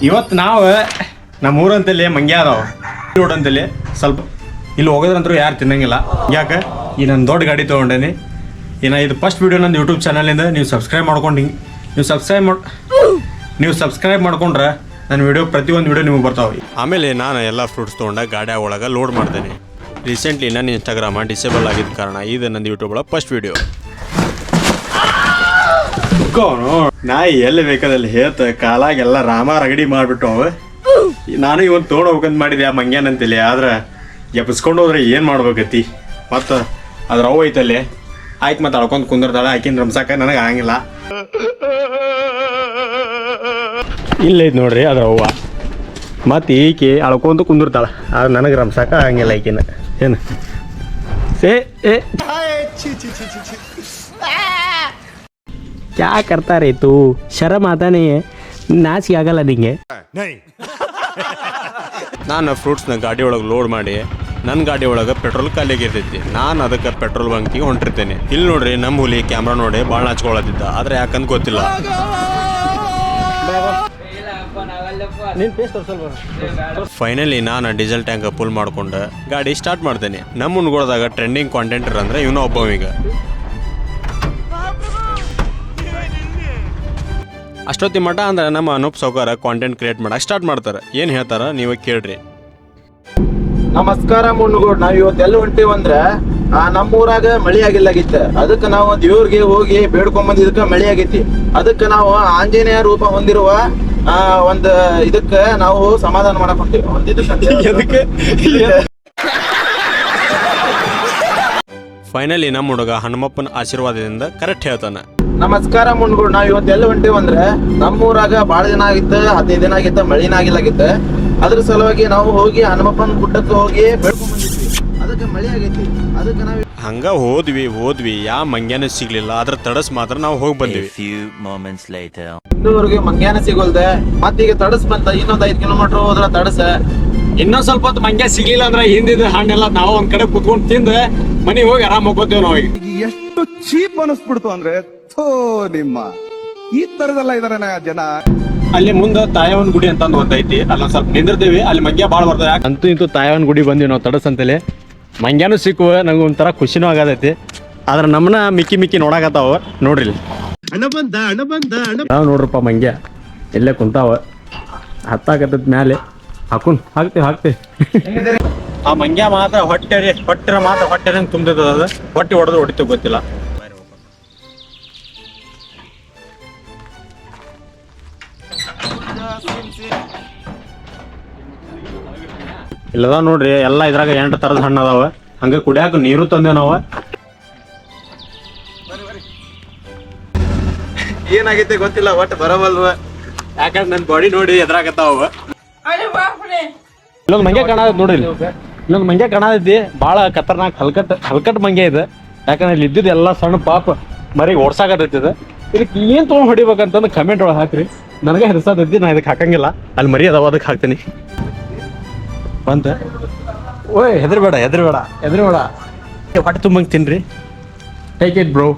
ಇವತ್ತು ನಾವು ನಮ್ಮ ಊರಂತಲ್ಲಿ ಮಂಗ್ಯ ಅದಾವ ರೋಡ್ ಅಂತಲ್ಲಿ ಸ್ವಲ್ಪ ಇಲ್ಲಿ ಹೋಗೋದ್ರಂತೂ ಯಾರು ತಿನ್ನಂಗಿಲ್ಲ. ಯಾಕೆ ಈ ನಾನು ದೊಡ್ಡ ಗಾಡಿ ತೊಗೊಂಡೇನಿ. ಇನ್ನು ಇದು ಫಸ್ಟ್ ವೀಡಿಯೋ ನಂದು ಯೂಟ್ಯೂಬ್ ಚಾನಲಿಂದ ನೀವು ಸಬ್ಸ್ಕ್ರೈಬ್ ಮಾಡ್ಕೊಂಡು ನೀವು ಸಬ್ಸ್ಕ್ರೈಬ್ ಮಾಡ್ಕೊಂಡ್ರೆ ನನ್ನ ವೀಡಿಯೋ ಪ್ರತಿಯೊಂದು ವೀಡಿಯೋ ನಿಮಗೆ ಬರ್ತಾವೆ. ಆಮೇಲೆ ನಾನು ಎಲ್ಲ ಫ್ರೂಟ್ಸ್ ತೊಗೊಂಡ ಗಾಡಿ ಒಳಗೆ ಲೋಡ್ ಮಾಡ್ತೇನೆ. ರೀಸೆಂಟ್ಲಿ ನನ್ನ ಇನ್ಸ್ಟಾಗ್ರಾಮ ಡಿಸೇಬಲ್ ಆಗಿದ್ದ ಕಾರಣ ಇದು ನನ್ನ ಯೂಟ್ಯೂಬ್ ಒಳಗೆ ಫಸ್ಟ್ ವೀಡಿಯೋ. ನಾಯಿ ಎಲ್ಲಿ ಬೇಕಾದಲ್ಲಿ ಹೇತ ಕಾಲಾಗೆಲ್ಲ ರಾಮ ರಗಡಿ ಮಾಡಿಬಿಟ್ಟು ಅವ. ನಾನು ಇವತ್ತು ತೊಗೊಂಡೋಗ್ಬೇಕಂತ ಮಾಡಿದೆ ಆ ಮಂಗ್ಯಾನಂತಲ್ಲಿ. ಆದ್ರೆ ಎಬ್ಸ್ಕೊಂಡು ಹೋದ್ರೆ ಏನು ಮಾಡ್ಬೇಕತಿ. ಮತ್ತು ಅದ್ರ ಅವು ಐತಲ್ಲಿ ಆಯ್ತು ಮತ್ತೆ ಅಳ್ಕೊಂಡು ಕುಂದಿರ್ತಾಳೆ. ಆಕಿನ ರಂಸಾಕ ನನಗೆ ಆಗಂಗಿಲ್ಲ. ಇಲ್ಲೈತೆ ನೋಡ್ರಿ ಅದ್ರ ಅವ್ವ. ಮತ್ತು ಈಕೆ ಅಳ್ಕೊಂತ ಕುಂದಿರ್ತಾಳೆ. ಆದ್ರೆ ನನಗೆ ರಂಸಾಕ ಆಗಂಗಿಲ್ಲ ಈಕಿನ. ಏನು क्या करता रे तू? शर्म आता नहीं है? नाच ಆಗಲ್ಲ ನಿಂಗೆ. ನಾನು ಫ್ರೂಟ್ಸ್ನ ಗಾಡಿ ಒಳಗೆ ಲೋಡ್ ಮಾಡಿ ನನ್ನ ಗಾಡಿ ಒಳಗೆ ಪೆಟ್ರೋಲ್ ಖಾಲಿಯಾಗಿರ್ತೈತಿ. ನಾನು ಅದಕ್ಕೆ ಪೆಟ್ರೋಲ್ ಬಂಕಿಗೆ ಹೊಂಟಿರ್ತೇನೆ. ಇಲ್ಲಿ ನೋಡ್ರಿ ನಮ್ಮ ಹುಲಿ ಕ್ಯಾಮ್ರಾ ನೋಡಿ ಭಾಳ ನಾಚ್ಕೊಳ್ಳೋದಿದ್ದ. ಆದರೆ ಯಾಕಂತ ಗೊತ್ತಿಲ್ಲ. ಫೈನಲಿ ನಾನು ಡೀಸೆಲ್ ಟ್ಯಾಂಕ್ ಫುಲ್ ಮಾಡ್ಕೊಂಡು ಗಾಡಿ ಸ್ಟಾರ್ಟ್ ಮಾಡ್ತೇನೆ. ನಮ್ಮ ಮುನ್ಗೋಳದಾಗ ಟ್ರೆಂಡಿಂಗ್ ಕಾಂಟೆಂಟರ್ ಅಂದರೆ ಇವನು ಒಬ್ಬ. ಈಗ ಅಷ್ಟೊತ್ತಿ ಮಠ ಅಂದ್ರೆ ನಮ್ಮ ಅನೂಪ್ ಸೌಕರ್ ಕಾಂಟೆಂಟ್ ಕ್ರಿಯೇಟ್ ಮಾಡಕ್ಕೆ ಸ್ಟಾರ್ಟ್ ಮಾಡ್ತಾರೆ. ಏನು ಹೇಳ್ತಾರ ನೀವು ಕೇಳ್ರಿ. ನಮಸ್ಕಾರ ಮುನ್ಗೋಡ್. ನಾವ್ ಇವತ್ತು ಎಲ್ಲಿ ಹೊಂಟಿವಂದ್ರೆ ನಮ್ಮ ಊರಾಗ ಮಳಿ ಆಗಿಲ್ಲಾಗಿತ್ತ. ಅದಕ್ಕೆ ನಾವು ದೇವ್ರಿಗೆ ಹೋಗಿ ಬೇಡ್ಕೊಂಡ್ ಬಂದಿದ್ದಕ್ಕೆ ಮಳಿ ಆಗೈತಿ. ಅದಕ್ಕೆ ನಾವು ಆಂಜನೇಯ ರೂಪ ಹೊಂದಿರುವ ಒಂದು ಇದಕ್ಕೆ ನಾವು ಸಮಾಧಾನ ಮಾಡಕ್ ಹೊಂಟೀವಿ. ಫೈನಲಿ ನಮ್ಮ ಹುಡುಗ ಹನುಮಪ್ಪನ ಆಶೀರ್ವಾದದಿಂದ ಕರೆಕ್ಟ್ ಹೇಳ್ತಾನೆ. ನಮಸ್ಕಾರ ಮುನ್ಗೋಡ್. ನಾವ್ ಇವತ್ತು ಎಲ್ಲಿ ಹೊಂಟಿವಂದ್ರೆ ನಮ್ಮೂರಾಗ ಬಾಳ ದಿನ ಆಗಿತ್ತು, 15 ದಿನ ಆಗಿತ್ತ, ಮಳಿನ ಆಗಿಲ್ಲಾಗಿತ್ತ. ಅದ್ರ ಸಲುವಾಗಿ ನಾವು ಹೋಗಿ ಹನುಮಪ್ಪನ ಗುಡ್ಡಕ್ಕೆ ಹೋಗಿ ಬೇಡ್ಕೊಂಡ್ ಬಂದಿದ್ವಿ. ಅದಕ್ಕೆ ಮಳಿ ಆಗೈತಿ. ಅದಕ್ಕೆ ನಾವ್ ಹಂಗ ಹೋದ್ವಿ ಯಾ ಮಂಗ್ಯಾನ ಸಿಗ್ಲಿಲ್ಲ. ಅದ್ರ ತಡಸ್ ಮಾತ್ರ ನಾವು ಹೋಗಿ ಬಂದಿವಿ. ಇನ್ನೂವರೆಗೆ ಮಂಗ್ಯಾನ ಸಿಗೋಲ್ದೆ. ಮತ್ತೀಗ ತಡಸ್ ಬಂತ. ಇನ್ನೊಂದ್ 5 ಕಿಲೋಮೀಟರ್ ಹೋದ್ರ ತಡಸ. ಇನ್ನೊಂದ್ ಸ್ವಲ್ಪ ಹೊತ್ತು ಮಂಗ್ಯ ಸಿಗ್ಲಿಲ್ಲ ಅಂದ್ರೆ ಹಿಂದಿದ ಹಣ್ಣೆಲ್ಲ ನಾವು ಒಂದ್ ಕಡೆ ಕುತ್ಕೊಂಡು ತಿಂದ ಮನೆಗೆ ಹೋಗಿ ಆರಾಮ್ ಹೋಗ್ಕೋತೇವ್. ನಾವು ಎಷ್ಟು ಚೀಪ್ ಅನಿಸ್ಬಿಡ್ತು ಅಂದ್ರೆ ನಿಮ್ಮ ಈ ತರದೆಲ್ಲ ಇದಾರೆ ಜನ. ಅಲ್ಲಿ ಮುಂದೆ ತಾಯವನ್ ಗುಡಿ ಅಂತ ಒಂದೈತಿ. ಅಲ್ಲೊಂದ್ ಸ್ವಲ್ಪ ನಿಂದಿರ್ತೀವಿ. ಅಲ್ಲಿ ಮಂಗ್ಯ ಭಾಳ ಬರ್ತದೆ. ಅಂತೂ ಇಂತೂ ತಾಯವನ್ ಗುಡಿ ಬಂದಿವಿ ನಾವು ತಡಸ್ ಅಂತೇಳಿ. ಮಂಗ್ಯಾನು ಸಿಕ್ಕುವ ನಂಗೆ ಒಂಥರ ಖುಷಿನೂ ಆಗತೈತಿ. ಆದ್ರೆ ನಮ್ಮನ್ನ ಮಿಕ್ಕಿ ನೋಡಾಕತ್ತಾವ ನೋಡ್ರಿ. ನಾವು ನೋಡ್ರಪ್ಪ ಮಂಗ್ಯ ಎಲ್ಲೇ ಕುಂತಾವ. ಹತ್ತಾಕತ್ತದ ಮ್ಯಾಲೆ ಹಾಕ್ತೇವೆ. ಆ ಮಂಗ್ಯ ಮಾತ್ರ ಹೊಟ್ಟೆ ಮಾತ್ರ ಹೊಟ್ಟೆ ತುಂಬಿರ್ತದ. ಅದು ಹೊಟ್ಟೆ ಹೊಡೆದು ಹೊಡಿತೀವಿ ಗೊತ್ತಿಲ್ಲ. ಇಲ್ಲದ ನೋಡ್ರಿ ಎಲ್ಲ ಇದ್ರಾಗ 8 ತರದ ಹಣ್ಣು ಅದಾವ. ಹಂಗ ಕುಡಿಯಾಕ ನೀರು ತಂದೇವ್ ನಾವು. ಏನಾಗೈತೆ ಗೊತ್ತಿಲ್ಲ. ಒಟ್ಟು ಬರವಲ್ವ. ಯಾಕಂದ್ರೆ ನನ್ನ ಬಾಡಿ ನೋಡಿ ಎದ್ರಾಗತ್ತಾವ. ಇಲ್ಲೊಂದು ಮಂಗ್ಯ ಕಾಣತೈತಿ ನೋಡ್ರಿ. ಇಲ್ಲೊಂದು ಮಂಗ್ಯ ಕಾಣತೈತಿ. ಭಾಳ ಖತರ್ನಾಕ್ ಹಲ್ಕಟ್ ಮಂಗ್ಯ ಇದೆ. ಯಾಕಂದ್ರೆ ಇಲ್ಲಿ ಇದ್ದಿದ್ದು ಎಲ್ಲ ಸಣ್ಣ ಪಾಪ ಮರಿಗೆ ಓಡ್ಸಾಕತೈತಿ. ಇದಕ್ಕೆ ಏನ್ ತೊಗೊಂಡ್ ಹೊಡಿಬೇಕಂತಂದು ಕಮೆಂಟ್ ಒಳಗೆ ಹಾಕ್ರಿ. ನನಗೆ ಹೆದರ್ಸಾತೈತಿ. ನಾ ಇದಕ್ಕೆ ಹಾಕಂಗಿಲ್ಲ. ಅಲ್ಲಿ ಮರಿ ಅದಾವ ಅದಕ್ಕೆ ಹಾಕ್ತೀನಿ. ಬಂತ ಓಯ್ ಹೆದರ್ಬೇಡ ಹೊಟ್ಟೆ ತುಂಬಂಗೆ ತಿನ್ರಿ. Take it bro,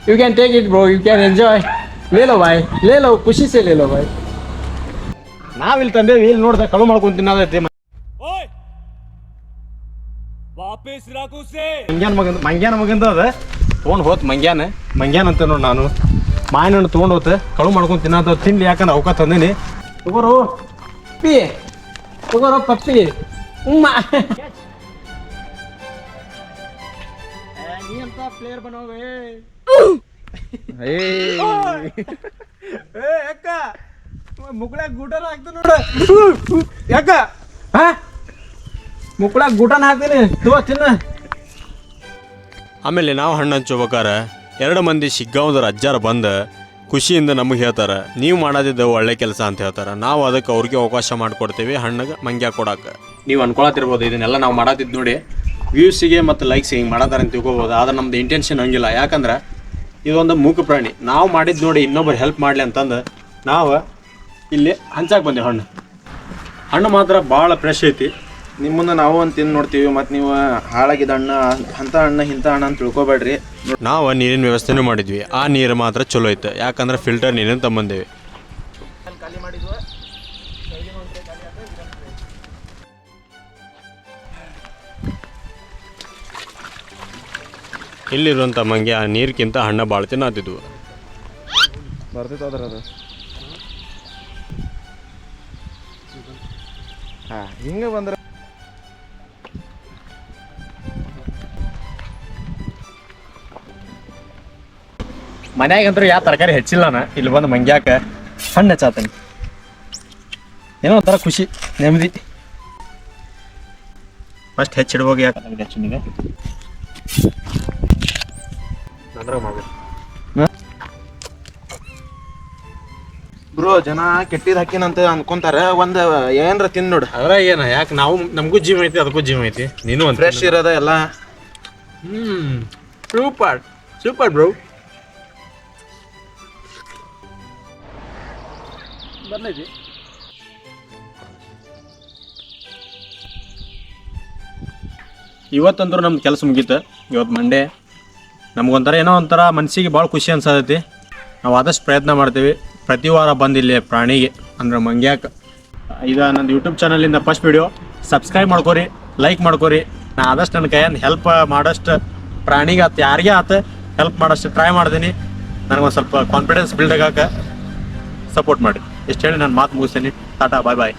you can take it bro, you can enjoy. ಲೇಲೋ ಬಾಯ್, ಲೇಲೋ ಖುಷಿ ಸೇ ಲೇಲೋ ಬಾಯ್. ನಾವಿಲ್ಲಿ ತಂದೇವಿ. ಇಲ್ಲಿ ನೋಡ್ದೆ ಕಳು ಮಾಡ್ಕೊಂಡು ತಿನ್ನೋದೈತಿ. ಮಂಗ್ಯಾನ ಮಗಂದ ಅದ ತೊಗೊಂಡು ಹೋತ್. ಮಂಗ್ಯಾನ ಅಂತ ನೋಡಿ. ನಾನು ಮಾಯನ ತೊಗೊಂಡು ಹೋತ ಕಳು ಮಾಡ್ಕೊಂಡು ತಿನ್ನೋದ ತಿನ್ಲಿ. ಯಾಕಂದ್ರೆ ಅವಕ ತಂದೇನಿ. ತಗೋರು ಪಪ್ಪಿ ಉಮ್ಮ. ನೀ ಅಂತ ಪ್ಲೇಯರ್ ಬನೋವೆ. ಯಾಕ ಮುಕ್ಳಾಗ ಗೂಟನ ಹಾಕ್ತೀನಿ ನೋಡ. ಯಾಕ ಮುಕ್ಳಾಗ ಗೂಟನ ಹಾಕ್ತೀನಿ ತಿನ್ನ. ಆಮೇಲೆ ನಾವು ಹಣ್ಣು ಹಂಚೋಬೇಕಾರ 2 ಮಂದಿ ಶಿಗ್ಗಾಂವ್ದರ ಅಜ್ಜಾರ ಬಂದ ಖುಷಿಯಿಂದ ನಮಗೆ ಹೇಳ್ತಾರೆ, ನೀವು ಮಾಡೋದಿದ್ದು ಒಳ್ಳೆ ಕೆಲಸ ಅಂತ ಹೇಳ್ತಾರೆ. ನಾವು ಅದಕ್ಕೆ ಅವ್ರಿಗೆ ಅವಕಾಶ ಮಾಡಿಕೊಡ್ತೀವಿ ಹಣ್ಣಿಗೆ ಮಂಗ್ಯ ಕೊಡಕ್ಕೆ. ನೀವು ಅನ್ಕೊಳತಿರ್ಬೋದು ಇದನ್ನೆಲ್ಲ ನಾವು ಮಾಡತ್ತಿದ್ದು ನೋಡಿ ವ್ಯೂಸಿಗೆ ಮತ್ತು ಲೈಕ್ಸಿಗೆ ಹಿಂಗೆ ಮಾಡತ್ತಾರ ಅಂತ ತಿಳ್ಕೊಬೋದು. ಆದ್ರೆ ನಮ್ದು ಇಂಟೆನ್ಷನ್ ಹಂಗಿಲ್ಲ. ಯಾಕಂದ್ರೆ ಇದೊಂದು ಮೂಕ ಪ್ರಾಣಿ. ನಾವು ಮಾಡಿದ್ದು ನೋಡಿ ಇನ್ನೊಬ್ಬರು ಹೆಲ್ಪ್ ಮಾಡಲಿ ಅಂತಂದು ನಾವು ಇಲ್ಲಿ ಹಂಚಾಕೆ ಬಂದೇವೆ. ಹಣ್ಣು ಮಾತ್ರ ಭಾಳ ಫ್ರೆಶ್ ಐತಿ. ನಿಮ್ಮನ್ನ ನಾವು ಅಂತ ತಿಂದು ನೋಡ್ತೀವಿ, ಮತ್ತು ನೀವು ಹಾಳಾಗಿದ್ದ ಹಣ್ಣು ಅಂಥ ಹಣ್ಣು ಇಂಥ ಹಣ್ಣು ಅಂತ ತಿಳ್ಕೊಬೇಡ್ರಿ. ನಾವು ನೀರಿನ ವ್ಯವಸ್ಥೆನೂ ಮಾಡಿದ್ವಿ. ಆ ನೀರು ಮಾತ್ರ ಚಲೋ ಐತೆ, ಯಾಕಂದ್ರೆ ಫಿಲ್ಟರ್ ನೀರನ್ನು ತಂಬಂದೇವಿ. ಇಲ್ಲಿರುವಂಥ ಮಂಗೆ ಆ ನೀರ್ಗಿಂತ ಹಣ್ಣು ಭಾಳ ತಿನ್ನತ್ತಿದ್ವು. ಬರ್ತೈತೆ ಅದ್ರ ಅದು. ಹಾಂ, ಹಿಂಗೆ ಬಂದ್ರೆ ಮನ್ಯಾಗಂತೂ ಯಾವ ತರಕಾರಿ ಹೆಚ್ಚಿಲ್ಲನ, ಇಲ್ಲಿ ಬಂದು ಮಂಗ್ಯಾಕ ಹಣ್ಣು ಹೆಚ್ಚಾತನಿ. ಏನೋ ಒಂಥರ ಖುಷಿ, ನೆಮ್ಮದಿ. ಫಸ್ಟ್ ಹೆಚ್ಚಿಡ್ಬೋದು. ಯಾಕೆ ಹೆಚ್ಚಿನಿಗೆ ಬ್ರೋ, ಜನ ಕೆಟ್ಟಿದ್ ಹಾಕಿನಂತ ಅನ್ಕೊಂತಾರ. ಒಂದ್ ಏನ್ರ ತಿನ್ ನೋಡು. ಅದ್ರ ಏನ, ಯಾಕೆ ನಾವು ನಮಗೂ ಜೀವ ಐತಿ, ಅದಕ್ಕೂ ಜೀವ ಐತಿ. ನೀನು ಒಂದು ಫ್ರೆಶ್ ಇರೋದ ಎಲ್ಲ. Super super bro. ಬರ್ಲೈತಿ. ಇವತ್ತಂದ್ರೂ ನಮ್ದು ಕೆಲಸ ಮುಗೀತು. ಇವತ್ತು ಮಂಡೇ. ನಮ್ಗೊಂಥರ ಏನೋ ಒಂಥರ ಮನಸ್ಸಿಗೆ ಭಾಳ ಖುಷಿ ಅನ್ಸತೈತಿ. ನಾವು ಆದಷ್ಟು ಪ್ರಯತ್ನ ಮಾಡ್ತೀವಿ ಪ್ರತಿ ವಾರ ಬಂದಿಲ್ಲಿ ಪ್ರಾಣಿಗೆ ಅಂದ್ರೆ ಮಂಗ್ಯಾಕ. ಇದು ನನ್ನ ಯೂಟ್ಯೂಬ್ ಚಾನಲಿಂದ ಫಸ್ಟ್ ವಿಡಿಯೋ. ಸಬ್ಸ್ಕ್ರೈಬ್ ಮಾಡ್ಕೊರಿ, ಲೈಕ್ ಮಾಡ್ಕೊರಿ. ನಾ ಆದಷ್ಟು ನನ್ನ ಕೈಯಿಂದ ಹೆಲ್ಪ್ ಮಾಡೋಷ್ಟು ಪ್ರಾಣಿಗೆ ಆತು, ಯಾರಿಗೆ ಆತು ಹೆಲ್ಪ್ ಮಾಡೋಷ್ಟು ಟ್ರೈ ಮಾಡ್ತೀನಿ. ನನಗೊಂದು ಸ್ವಲ್ಪ ಕಾನ್ಫಿಡೆನ್ಸ್ ಬಿಲ್ಡ್ ಆಗಕ್ಕೆ ಸಪೋರ್ಟ್ ಮಾಡಿ. ಇಷ್ಟು ಹೇಳಿ ನಾನು ಮಾತು ಮುಗಿಸ್ತೀನಿ. ಟಾಟಾ, ಬಾಯ್ ಬಾಯ್.